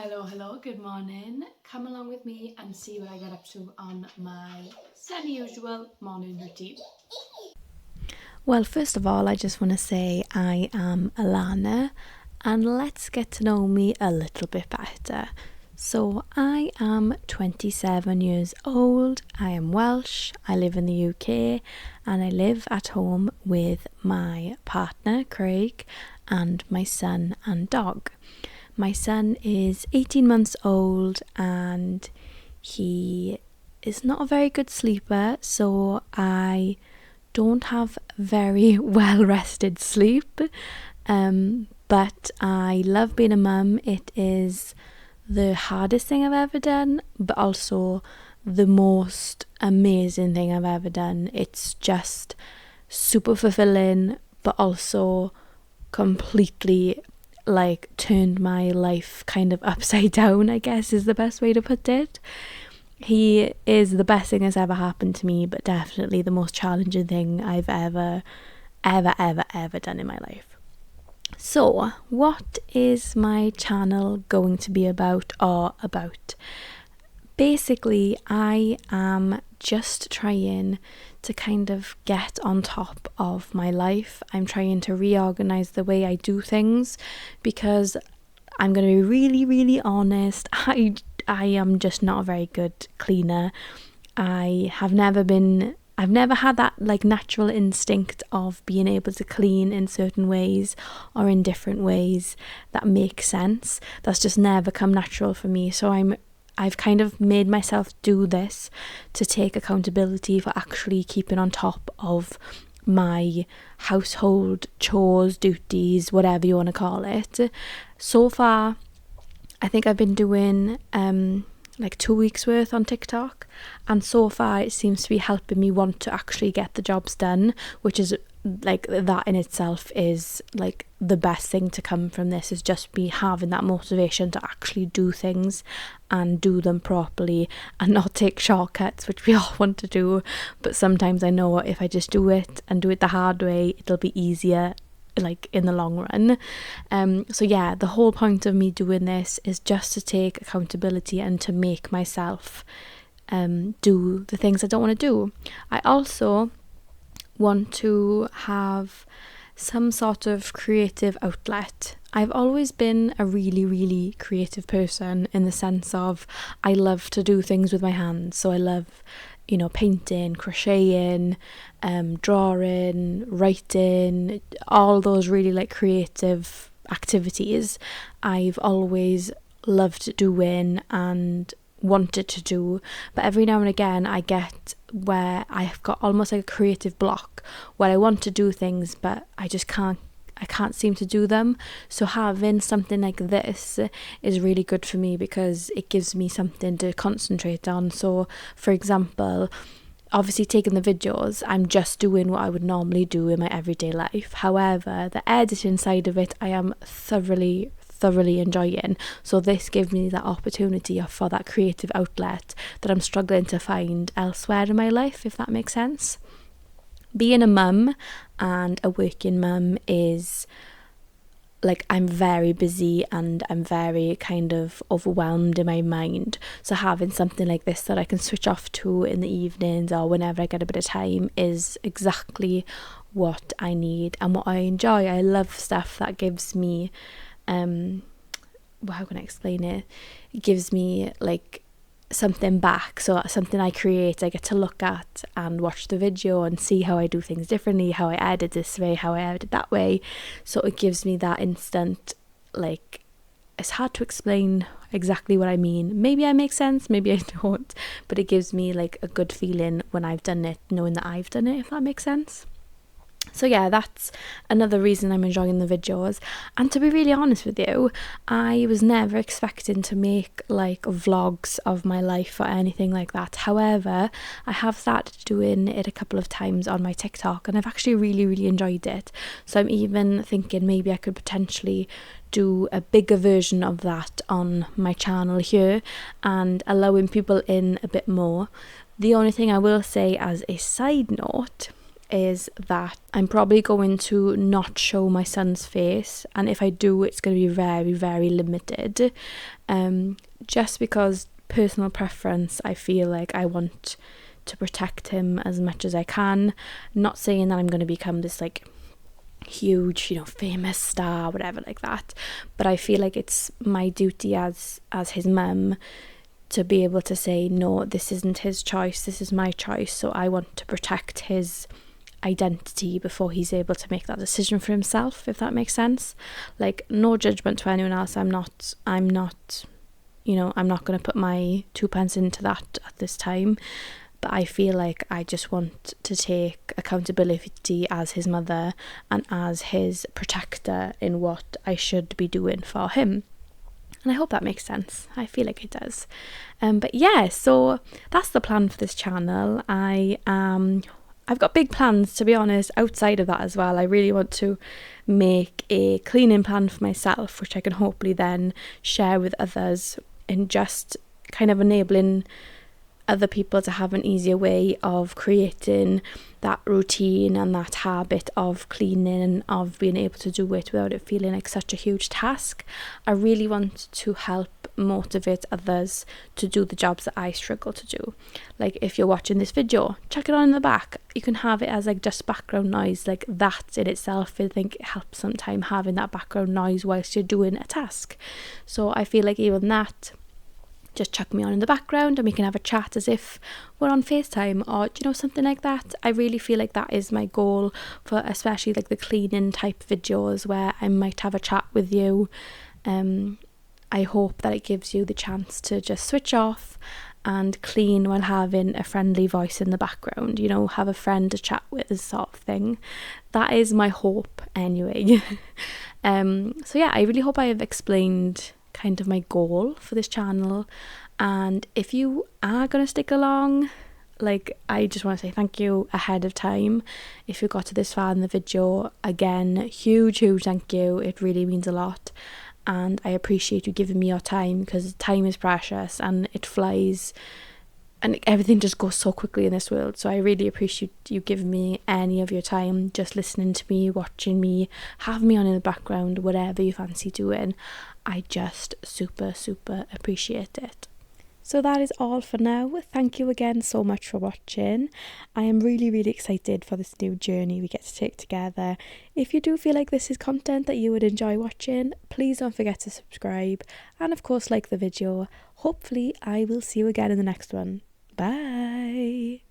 Hello, good morning. Come along with me and see what I get up to on my semi-usual morning routine. Well, first of all, I just want to say I am Alana and let's get to know me a little bit better. So, I am 27 years old, I am Welsh, I live in the UK, and I live at home with my partner, Craig, and my son and dog. My son is 18 months old and he is not a very good sleeper, so I don't have very well rested sleep. But I love being a mum. It is the hardest thing I've ever done, but also the most amazing thing I've ever done. It's just super fulfilling, but also completely turned my life kind of upside down, I guess is the best way to put it. He is the best thing that's ever happened to me, but definitely the most challenging thing I've ever done in my life. So, what is my channel going to be about? Basically, I am just trying to kind of get on top of my life. I'm trying to reorganize the way I do things because I'm going to be really honest. I am just not a very good cleaner. I've never had that natural instinct of being able to clean in certain ways or in different ways that make sense. That's just never come natural for me. So I've kind of made myself do this to take accountability for actually keeping on top of my household chores, duties, whatever you want to call it. So far, I think I've been doing 2 weeks worth on TikTok, and so far it seems to be helping me want to actually get the jobs done, which is that in itself is the best thing to come from this, is just be having that motivation to actually do things and do them properly and not take shortcuts, which we all want to do, but sometimes I know if I just do it and do it the hard way, it'll be easier in the long run. So yeah, the whole point of me doing this is just to take accountability and to make myself do the things I don't want to do. I also want to have some sort of creative outlet. I've always been a really creative person in the sense of I love to do things with my hands. So I love painting, crocheting, drawing, writing, all those really creative activities I've always loved doing and wanted to do. But every now and again I get where I've got almost a creative block where I want to do things but I can't seem to do them. So having something like this is really good for me because it gives me something to concentrate on. So for example, obviously taking the videos, I'm just doing what I would normally do in my everyday life. However, the editing side of it I am thoroughly enjoying. So this gives me that opportunity for that creative outlet that I'm struggling to find elsewhere in my life, if that makes sense. Being a mum and a working mum is I'm very busy and I'm very kind of overwhelmed in my mind. So having something like this that I can switch off to in the evenings or whenever I get a bit of time is exactly what I need and what I enjoy. I love stuff that gives me how can I explain it? It gives me something back. So something I create, I get to look at and watch the video and see how I do things differently, how I edit this way, how I edit that way. So it gives me that instant, it's hard to explain exactly what I mean. Maybe I make sense, maybe I don't, but it gives me a good feeling when I've done it, knowing that I've done it, if that makes sense. So yeah, that's another reason I'm enjoying the videos. And to be really honest with you, I was never expecting to make vlogs of my life or anything like that. However, I have started doing it a couple of times on my TikTok and I've actually really enjoyed it. So I'm even thinking maybe I could potentially do a bigger version of that on my channel here and allowing people in a bit more. The only thing I will say as a side note is that I'm probably going to not show my son's face, and if I do, it's going to be very, very limited, just because personal preference. I feel like I want to protect him as much as I can. Not saying that I'm going to become this like huge, famous star, whatever like that, but I feel like it's my duty as his mum to be able to say, no, this isn't his choice, this is my choice. So I want to protect his identity before he's able to make that decision for himself, if that makes sense. Like, no judgment to anyone else. I'm not I'm not going to put my 2 pence into that at this time, but I feel like I just want to take accountability as his mother and as his protector in what I should be doing for him. And I hope that makes sense. I feel like it does. But yeah, so that's the plan for this channel. I've got big plans, to be honest, outside of that as well. I really want to make a cleaning plan for myself, which I can hopefully then share with others, and just kind of enabling other people to have an easier way of creating that routine and that habit of cleaning, and of being able to do it without it feeling like such a huge task. I really want to help motivate others to do the jobs that I struggle to do. Like, if you're watching this video, chuck it on in the back. You can have it as like just background noise. Like, that in itself, I think it helps sometimes, having that background noise whilst you're doing a task. So I feel like even that, just chuck me on in the background and we can have a chat as if we're on FaceTime, or something like that. I really feel like that is my goal for especially like the cleaning type videos, where I might have a chat with you. I hope that it gives you the chance to just switch off and clean while having a friendly voice in the background, have a friend to chat with, this sort of thing. That is my hope anyway. So yeah, I really hope I have explained kind of my goal for this channel, and if you are going to stick along, like, I just want to say thank you ahead of time. If you got to this far in the video, again, huge thank you. It really means a lot, and I appreciate you giving me your time, because time is precious and it flies, and everything just goes so quickly in this world. So I really appreciate you giving me any of your time, just listening to me, watching me, have me on in the background, whatever you fancy doing. I just super appreciate it. So that is all for now. Thank you again so much for watching. I am really excited for this new journey we get to take together. If you do feel like this is content that you would enjoy watching, please don't forget to subscribe, and of course like the video. Hopefully I will see you again in the next one. Bye.